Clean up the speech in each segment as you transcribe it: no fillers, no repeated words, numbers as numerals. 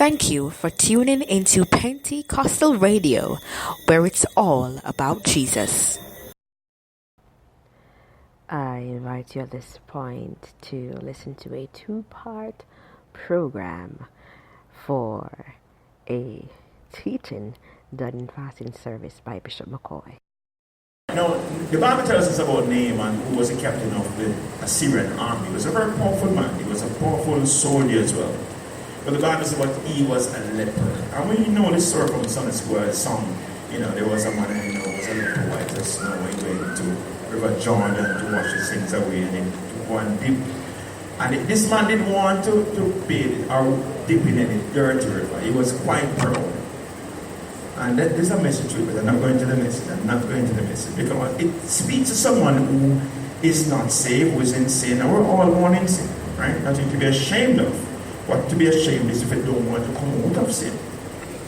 Thank you for tuning into Pentecostal Radio, where it's all about Jesus. I invite you at this point to listen to a two-part program for a teaching done in fasting service by Bishop McCoy. Now, the Bible tells us about Naaman, who was a captain of the Assyrian army. He was a very powerful man. He was a powerful soldier as well. But the Bible says that he was a leper. And when you know this story from Sunday school, a song, there was a man who was a leper, white as snow, and he went to River Jordan to wash his sins away, and then to go and dip. And this man didn't want to bathe or dip in any dirty river. He was quite proud. And there's a message to it, but I'm not going to the message. I'm not going to the message because it speaks to someone who is not saved, who is in sin, and we're all born in sin, right? Nothing to be ashamed of. What to be ashamed is if you don't want to come out of sin.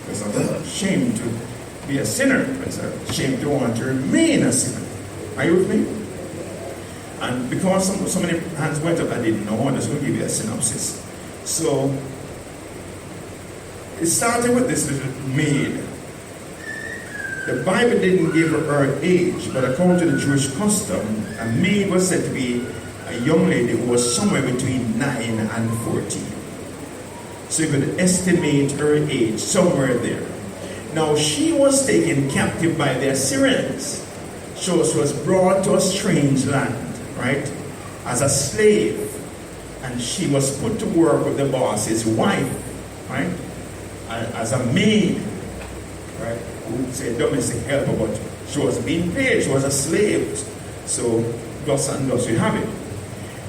It's not a shame to be a sinner. It's a shame to want to remain a sinner. Are you with me? And because so many hands went up, I didn't know. I'm just going to give you a synopsis. So, it started with this little maid. The Bible didn't give her age, but according to the Jewish custom, a maid was said to be a young lady who was somewhere between 9 and 14. So you could estimate her age somewhere there. Now she was taken captive by the Assyrians. She was brought to a strange land, right, as a slave. And she was put to work with the boss's wife, right, as a maid, right, who would say domestic helper, but she was being paid. She was a slave. So thus and thus you have it.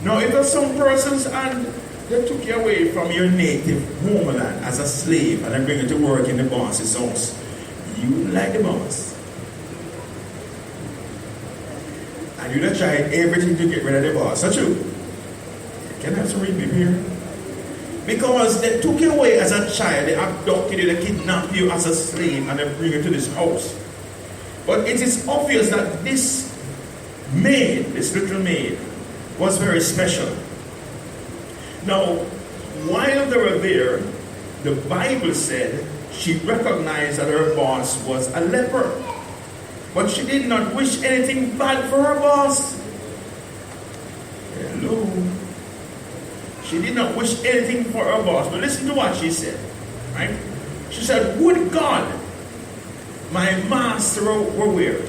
Now if there's some persons and they took you away from your native homeland as a slave and they bring you to work in the boss's house. You like the boss. And you don't try everything to get rid of the boss. That's true. Can I have some read me here? Because they took you away as a child, they abducted you, they kidnapped you as a slave, and they bring you to this house. But it is obvious that this maid, this little maid, was very special. Now, while they were there, the Bible said she recognized that her boss was a leper. But she did not wish anything bad for her boss. Hello. She did not wish anything for her boss. But listen to what she said. Right? She said, "Would God, my master were where?"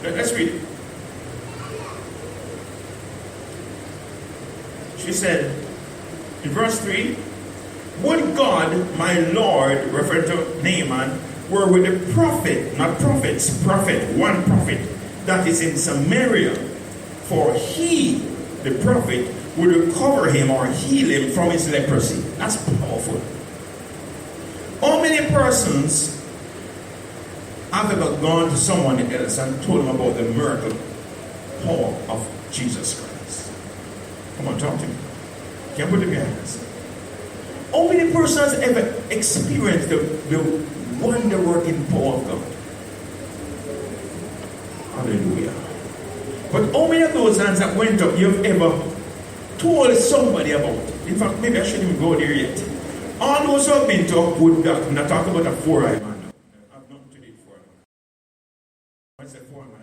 Let's read it. She said, in verse 3, "Would God, my Lord," referring to Naaman, "were with the prophet," not prophets, prophet, one prophet, "that is in Samaria, for he," the prophet, "would recover him or heal him from his leprosy." That's powerful. How many persons have ever gone to someone else and told them about the miracle power of Jesus Christ? Come on, talk to me. Can you put it behind us? How many persons ever experienced the wonder-working power of God? Hallelujah. But how many of those hands that went up you've ever told somebody about it? In fact, maybe I shouldn't even go there yet. All those who have been to a good doctor, I'm not talking about a 4-eye man. I have nothing to do with 4-eye man. What's a 4-eye man?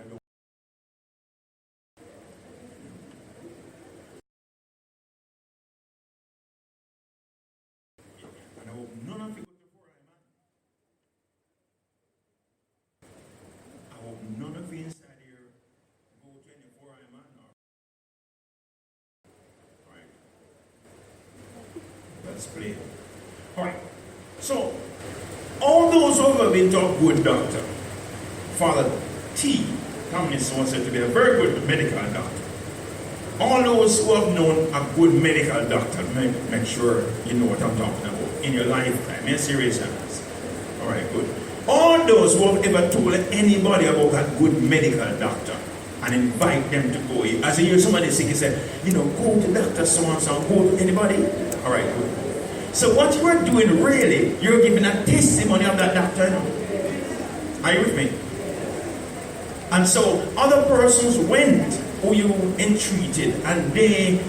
None of you go to 4-eye man. I hope none of you inside here go to any 4-eye man. Alright. Let's play. Alright. So, all those who have been to a good doctor, Father T, communist wants said to be a very good medical doctor. All those who have known a good medical doctor, make sure you know what I'm talking about in your lifetime, in serious hands. Alright, good. All those who have ever told anybody about a good medical doctor and invite them to go. As you hear somebody sick, you say, go to Dr. So-and-so, go to anybody. Alright, good. So what you are doing really, you're giving a testimony of that doctor. Are you with me? And so other persons went who you entreated and they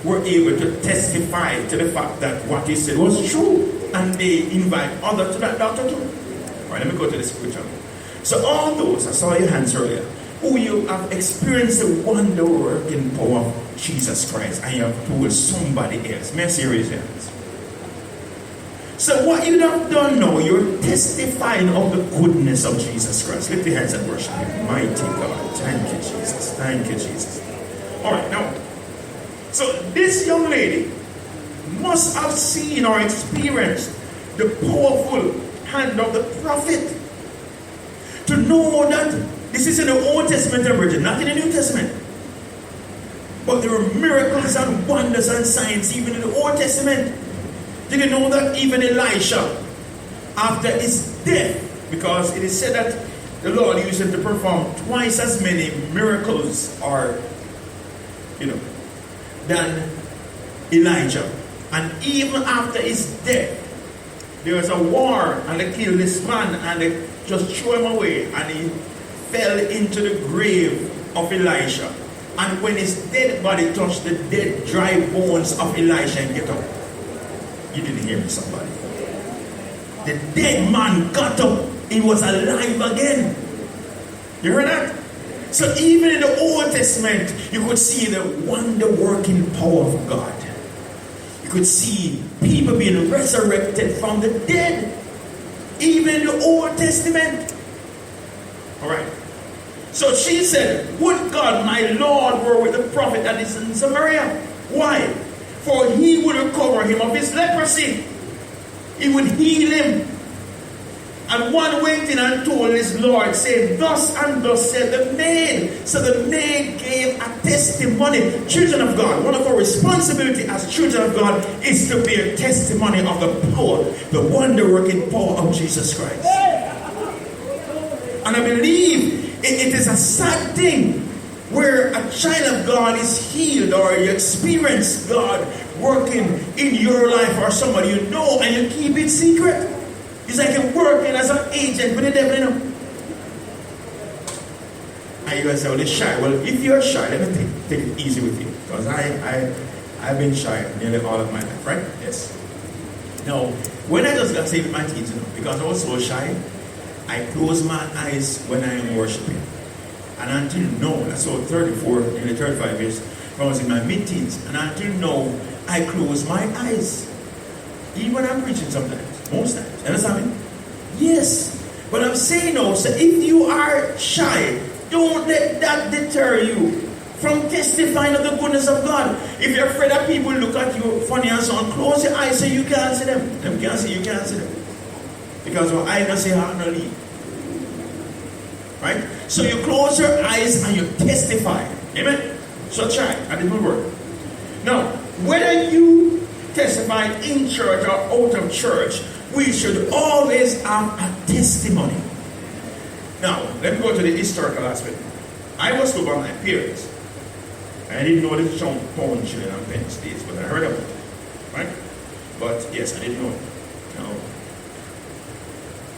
were able to testify to the fact that what he said was true, and they invite others to that doctor too. All right, let me go to the scripture. So all those, I saw your hands earlier, who you have experienced the wonder-working power of Jesus Christ, and you have told somebody else. May I see you raise your hands? So what you have done now, you're testifying of the goodness of Jesus Christ. Lift your hands and worship Him. Mighty God. Thank you, Jesus. Thank you, Jesus. All right, now, so this young lady must have seen or experienced the powerful hand of the prophet to know that this is in the Old Testament origin, not in the New Testament. But there were miracles and wonders and signs even in the Old Testament. Did you know that even Elisha, after his death, because it is said that the Lord used him to perform twice as many miracles than Elijah. And even after his death, there was a war and they killed this man and they just threw him away and he fell into the grave of Elisha. And when his dead body touched the dead dry bones of Elisha and get up. You didn't hear me, somebody. The dead man got up. He was alive again. You heard that? So even in the Old Testament, you could see the wonder-working power of God. You could see people being resurrected from the dead. Even in the Old Testament. Alright. So she said, would God, my Lord, were with the prophet that is in Samaria. Why? For he would recover him of his leprosy. He would heal him. And one went in and told his Lord, saying, thus and thus said the maid. So the maid gave a testimony. Children of God, one of our responsibility as children of God is to bear testimony of the power, the wonder-working power of Jesus Christ. And I believe it is a sad thing where a child of God is healed or you experience God working in your life or somebody you know and you keep it secret. It's like you're working as an agent with the devil, you know. And you guys say, well, it's shy. Well, if you're shy, let me take it easy with you. Because I've been shy nearly all of my life, right? Yes. Now, when I just got saved with my teens, you know, because I was so shy, I close my eyes when I am worshiping. And until now, that's so 34, nearly 35 years, when I was in my mid-teens. And until now, I close my eyes. Even when I'm preaching sometimes. Most times. You understand me? Yes. But I'm saying now, so if you are shy, don't let that deter you from testifying of the goodness of God. If you're afraid that people look at you funny and so on, close your eyes so you can't see them. Them can't see, you can't see them. Because your eye doesn't say how to leave. Right? So you close your eyes and you testify. Amen? So try, and it will work. Now, whether you testify in church or out of church, we should always have a testimony. Now, let me go to the historical aspect. I was told by my parents. I didn't know the pound, shilling, and pence days, but I heard about it. Right? But yes, I didn't know it. Now,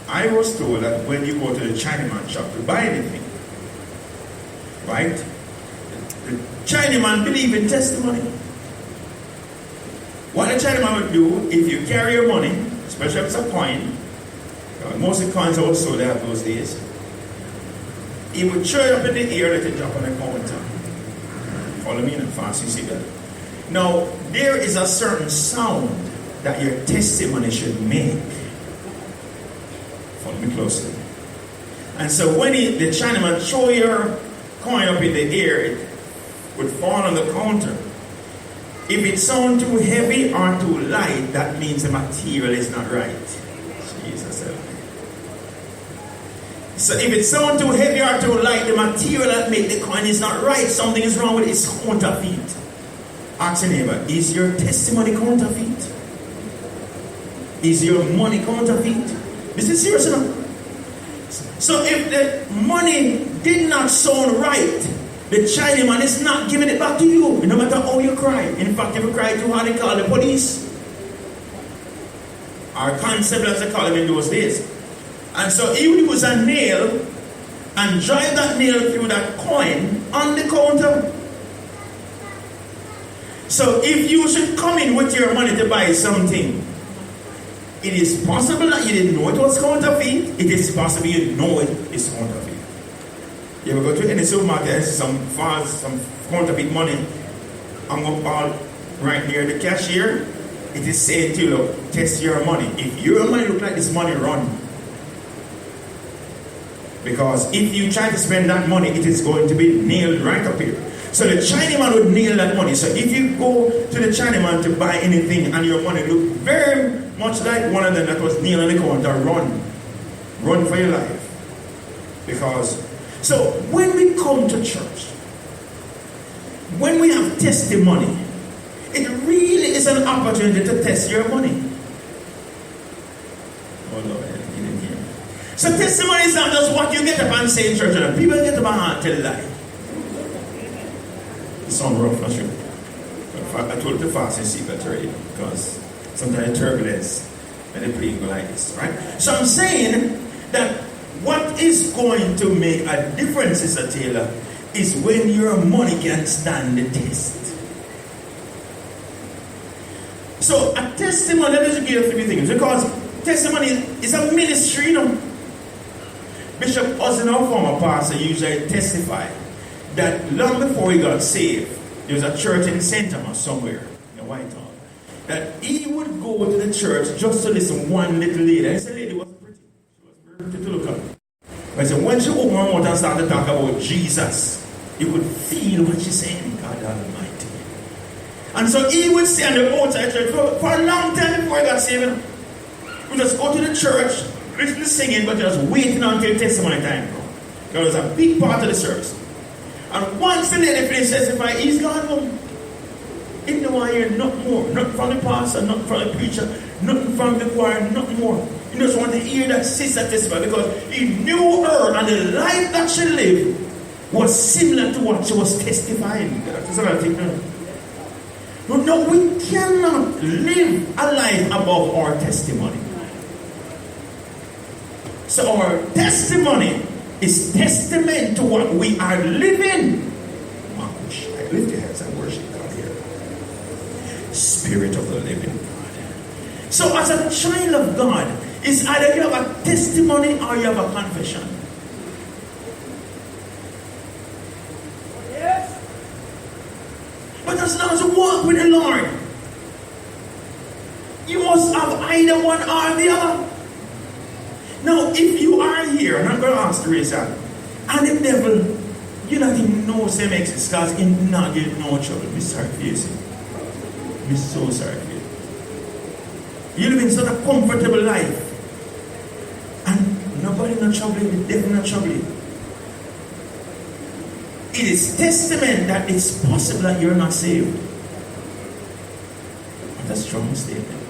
I was told that when you go to the Chinaman shop to buy anything, right? The Chinaman believe in testimony. What the Chinaman would do, if you carry your money, especially if it's a coin, most of the coins also they have those days, he would throw it up in the air, let it drop on the counter. Follow me in and fast, you see that? Now, there is a certain sound that your testimony should make. Follow me closely. And so when the Chinaman throw your coin up in the air, it would fall on the counter. If it sounds too heavy or too light, that means the material is not right. Jesus help me. So if it sounds too heavy or too light, the material that makes the coin is not right. Something is wrong with it. It's counterfeit. Ask your neighbor, is your testimony counterfeit? Is your money counterfeit? This is serious enough. So if the money did not sound right, the Chinaman is not giving it back to you, no matter how you cry. In fact, if you cry too hard, they call the police. Our constable, as they call them in those days. And so he would use a nail and drive that nail through that coin on the counter. So if you should come in with your money to buy something, it is possible that you didn't know it was counterfeit. It is possible you know it is counterfeit. You ever go to any supermarket and see some counterfeit money hung up all right near the cashier? It is saying to you, look, test your money. If your money look like this money, run. Because if you try to spend that money, it is going to be nailed right up here. So the Chinaman would nail that money. So if you go to the Chinaman to buy anything and your money look very much like one of them that was nailed on the counter, run. Run for your life. Because, so when we come to church, when we have testimony, it really is an opportunity to test your money. Oh Lord, you didn't hear me. So testimony is not just what you get up and say in church. People get up and tell a lie. It sounds rough, not sure. I told the fasting secret already because sometimes turbulence and the plane go like this, right? So I'm saying that what is going to make a difference, Sister Taylor, is when your money can stand the test. So a testimony, let me just give you 3 things, because testimony is a ministry, you know. Bishop Ozzy, our former pastor, usually testified that long before he got saved, there was a church in St. Thomas somewhere in Whitehall, that he would go to the church just to listen one little lady. And this lady was pretty. She was very pretty to look at. But so when she opened her mouth and started to talk about Jesus, you could feel what she's saying, God Almighty. And so he would stay on the outside church for a long time before he got saved. We just go to the church, listen to singing, but just waiting until testimony time. That was a big part of the service. And once the lady finished testifying, he's gone home. He didn't want to hear nothing more. Nothing from the pastor, nothing from the preacher, nothing from the choir, nothing more. He just wanted to hear that sister testify because he knew her and the life that she lived was similar to what she was testifying. That's what I think. No, we cannot live a life above our testimony. So our testimony is testament to what we are living. Lift your hands and worship God here. Spirit of the living God. So as a child of God, it's either you have a testimony or you have a confession. Yes. But as long as you walk with the Lord, you must have either one or the other. Now, if you are here, and I'm going to ask the raise hand, and the devil, you don't even know same exist, because he not get no trouble. Be sorry for you, be so sorry for you. You live in such a comfortable life, and nobody not troubling you, the devil not troubling you. It is testament that it's possible that you're not saved. That's a strong statement.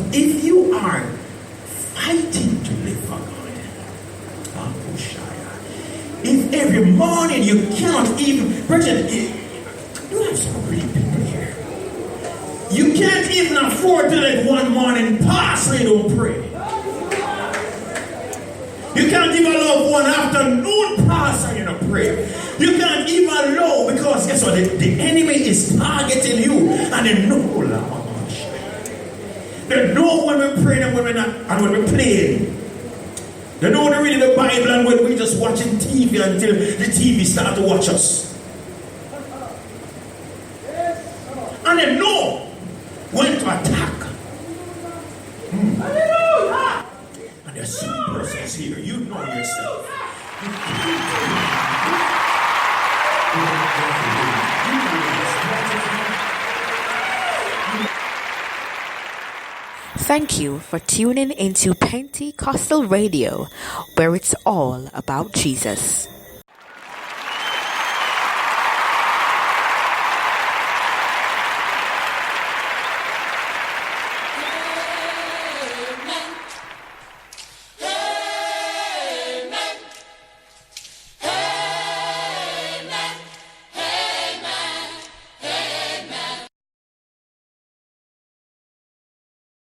If you are fighting to live for God, if every morning you cannot even, Bridget, you have some pretty people here. You can't even afford to let one morning pass when you don't pray. You can't even allow one afternoon pass and you don't pray. You can't even allow, because guess what? The enemy is targeting you, and they know. They know when we're praying and when we're not, and when we're playing. They know when we're reading the Bible and when we're just watching TV until the TV starts to watch us. And they know when to attack. And there's some persons here, you know yourself. Thank you for tuning into Pentecostal Radio, where it's all about Jesus.